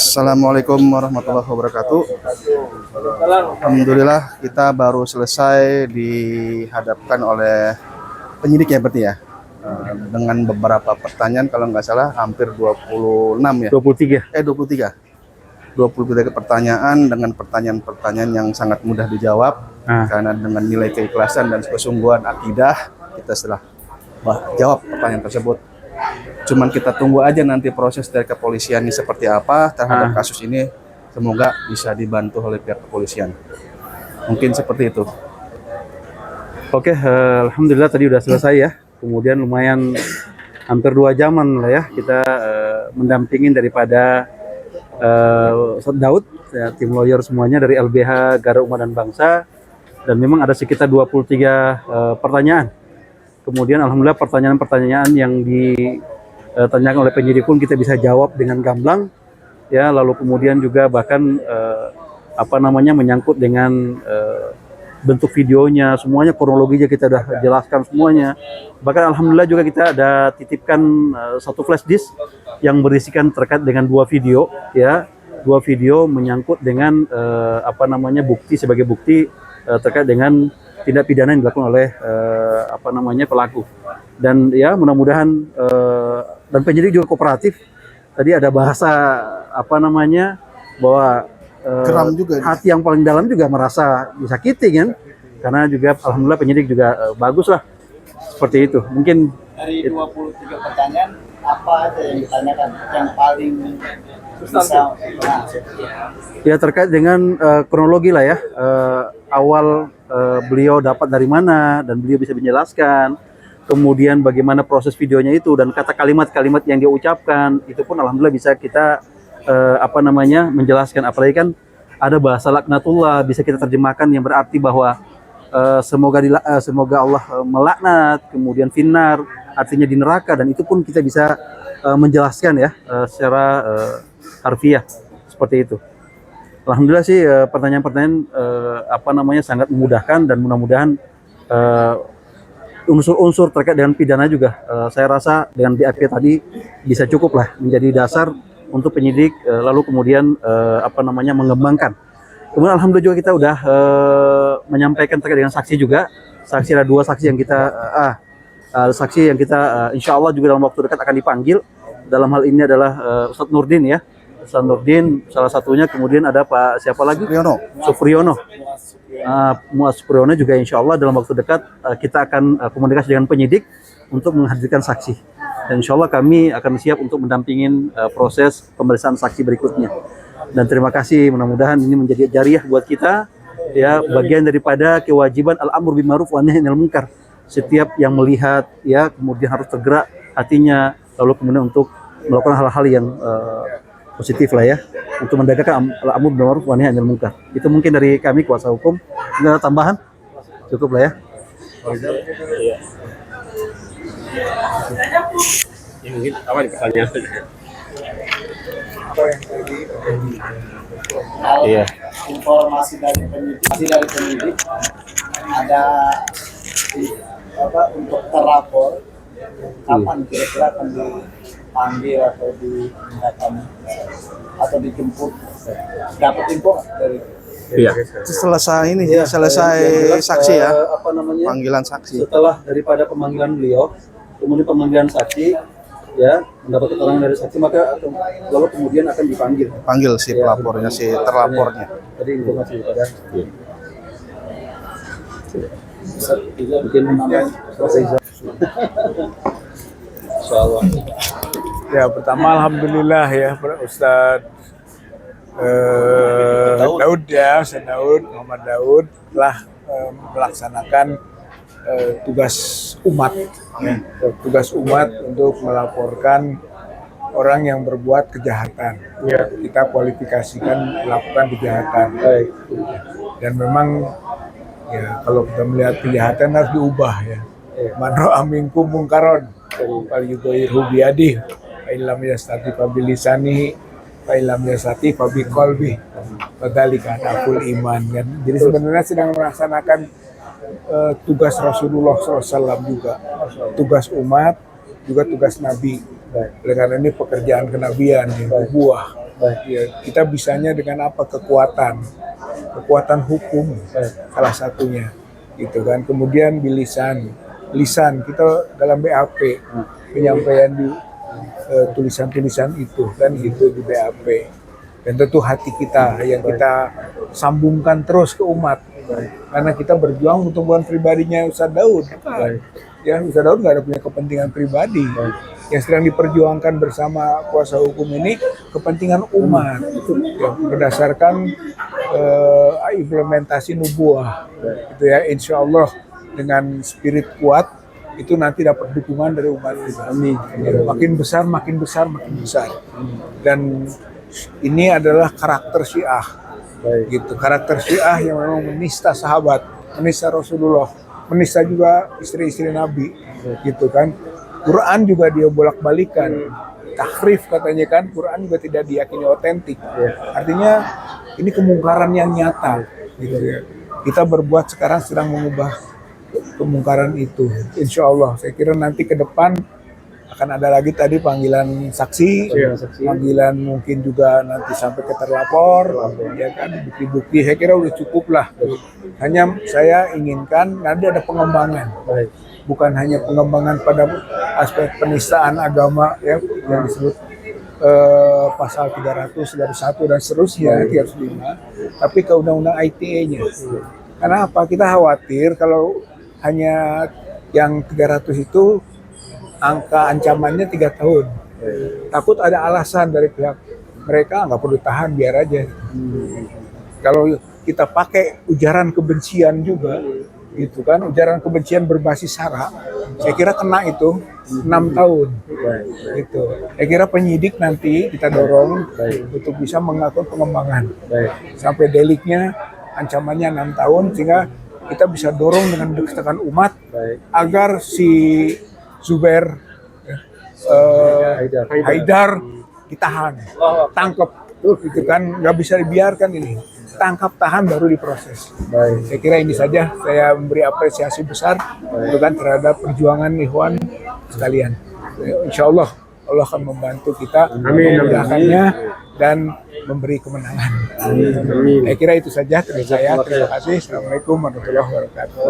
Assalamualaikum warahmatullahi wabarakatuh. Alhamdulillah kita baru selesai dihadapkan oleh penyidik ya berarti ya, dengan beberapa pertanyaan, kalau nggak salah hampir 26 ya. 23 pertanyaan dengan pertanyaan-pertanyaan yang sangat mudah dijawab. Karena dengan nilai keikhlasan dan kesungguhan akidah kita setelah jawab pertanyaan tersebut. Cuman kita tunggu aja nanti proses dari kepolisian ini seperti apa terhadap kasus ini. Semoga bisa dibantu oleh pihak kepolisian. Mungkin seperti itu. Oke, alhamdulillah tadi udah selesai ya. Kemudian lumayan hampir 2 jaman lah ya kita mendampingin daripada Daud ya, tim lawyer semuanya dari LBH Gara Umat dan Bangsa, dan memang ada sekitar 23 pertanyaan. Kemudian alhamdulillah pertanyaan-pertanyaan yang ditanyakan oleh penyidik pun kita bisa jawab dengan gamblang ya, lalu kemudian juga bahkan menyangkut dengan bentuk videonya, semuanya kronologinya kita udah jelaskan semuanya. Bahkan alhamdulillah juga kita ada titipkan satu flash disk yang berisikan terkait dengan 2 video ya, 2 video menyangkut dengan bukti sebagai bukti terkait dengan tindak pidana yang dilakukan oleh pelaku. Dan ya mudah-mudahan dan penyidik juga kooperatif. Tadi ada bahasa bahwa geram juga hati yang paling dalam juga merasa disakiti kan, karena juga alhamdulillah penyidik juga bagus lah seperti itu. Mungkin dari 23 pertanyaan apa aja yang ditanyakan yang paling bisa ya terkait dengan kronologi lah ya, awal beliau dapat dari mana dan beliau bisa menjelaskan, kemudian bagaimana proses videonya itu dan kata kalimat-kalimat yang dia ucapkan itu pun alhamdulillah bisa kita menjelaskan. Apalagi kan ada bahasa laknatullah bisa kita terjemahkan yang berarti bahwa semoga Allah melaknat, kemudian finnar artinya di neraka, dan itu pun kita bisa menjelaskan ya secara harfiah seperti itu. Alhamdulillah sih pertanyaan-pertanyaan sangat memudahkan, dan mudah-mudahan unsur-unsur terkait dengan pidana juga saya rasa dengan BAP tadi bisa cukup lah menjadi dasar untuk penyidik lalu kemudian mengembangkan. Kemudian alhamdulillah juga kita udah menyampaikan terkait dengan saksi juga. Saksi ada 2 saksi yang kita saksi yang kita insya Allah juga dalam waktu dekat akan dipanggil. Dalam hal ini adalah Ustadz Nurdin ya. Ustadz Nurdin salah satunya, kemudian ada Pak siapa lagi? Supriyono. Muaz Supriyono juga insya Allah dalam waktu dekat kita akan komunikasi dengan penyidik untuk menghadirkan saksi. Dan insya Allah kami akan siap untuk mendampingin proses pemeriksaan saksi berikutnya. Dan terima kasih, mudah-mudahan ini menjadi jariah buat kita ya, bagian daripada kewajiban al-amr bil ma'ruf wa nahy anil munkar. Setiap yang melihat ya kemudian harus tergerak hatinya, lalu kemudian untuk melakukan hal-hal yang positif lah ya, untuk mendagangkan al-amr bil ma'ruf wa nahy anil munkar. Itu mungkin dari kami kuasa hukum. Ada tambahan? Cukup lah ya. Ya, mungkin apa nih pertanyaannya? Iya. Informasi dari penyidik ada untuk terlapor kapan kira-kira akan dipanggil atau dimintakan atau dijemput, dapat info dari selesai ini ya, selesai saksi ya, panggilan saksi. Setelah daripada pemanggilan beliau, kemudian pemanggilan saksi ya, mendapat keterangan dari saksi, maka lalu kemudian akan panggil si pelapornya, si terlapornya. Tadi informasi pada mungkin Insyaallah. Ya, pertama alhamdulillah ya Ustadz Daud ya, Ustadz Daud, Muhammad Daud telah melaksanakan tugas umat untuk melaporkan orang yang berbuat kejahatan. Ya, kita kualifikasikan melakukan kejahatan. Dan memang ya kalau kita melihat kejahatan harus diubah ya. Man ra'a minkum munkaron falyughayyirhu biyadihi fa illam yastati fa bilisanihi fa illam yastati fa biqalbihi fadzalika adaful iman. Jadi sebenarnya sedang melaksanakan tugas Rasulullah SAW juga, tugas umat, juga tugas Nabi. Oleh karena ini pekerjaan kenabian, buah. Ya, kita bisanya dengan apa? Kekuatan hukum salah satunya, gitu kan. Kemudian di lisan kita dalam BAP penyampaian di tulisan-tulisan itu kan gitu di BAP, dan tentu hati kita yang kita sambungkan terus ke umat, karena kita berjuang untuk bukan pribadinya Ustadz Daud. Ya, Ustadz Daud nggak ada punya kepentingan pribadi. Yang sedang diperjuangkan bersama kuasa hukum ini kepentingan umat, ya, berdasarkan implementasi nubuah, gitu ya. Insya Allah dengan spirit kuat itu nanti dapat dukungan dari umat kita. Ya, makin besar, makin besar, makin besar. Dan ini adalah karakter Syiah, gitu. Karakter Syiah yang memang menista sahabat, menista Rasulullah, menista juga istri-istri Nabi, gitu kan. Quran juga dia bolak-balikan, tahrif katanya kan, Quran juga tidak diyakini otentik. Artinya ini kemungkaran yang nyata, gitu ya. Kita berbuat sekarang sedang mengubah kemungkaran itu. Insya Allah, saya kira nanti ke depan akan ada lagi tadi panggilan saksi, panggilan mungkin juga nanti sampai ke terlapor, ya kan, bukti-bukti. Saya kira udah cukup lah. Hanya saya inginkan nanti ada pengembangan. Bukan hanya pengembangan pada aspek penistaan agama ya, yang disebut pasal 300, 301 dan seterusnya, 305, tapi ke undang-undang ITE-nya. Karena apa? Kita khawatir kalau hanya yang 300 itu angka ancamannya 3 tahun. Takut ada alasan dari pihak mereka nggak perlu tahan, biar aja. Kalau kita pakai ujaran kebencian juga, gitu kan, ujaran kebencian berbasis sara, saya kira kena itu 6 tahun, gitu. Saya kira penyidik nanti kita dorong untuk bisa melakukan pengembangan sampai deliknya ancamannya 6 tahun, sehingga kita bisa dorong dengan dekat umat agar si Zubair Haidar ditahan, tangkap, gitu kan, nggak bisa dibiarkan ini. Tangkap, tahan, baru diproses. Saya kira ini saja, saya memberi apresiasi besar terhadap perjuangan ikhwan sekalian. Insya Allah Allah akan membantu kita memudahkannya dan memberi kemenangan. Saya kira itu saja dari saya. Terima kasih. Assalamualaikum warahmatullahi wabarakatuh.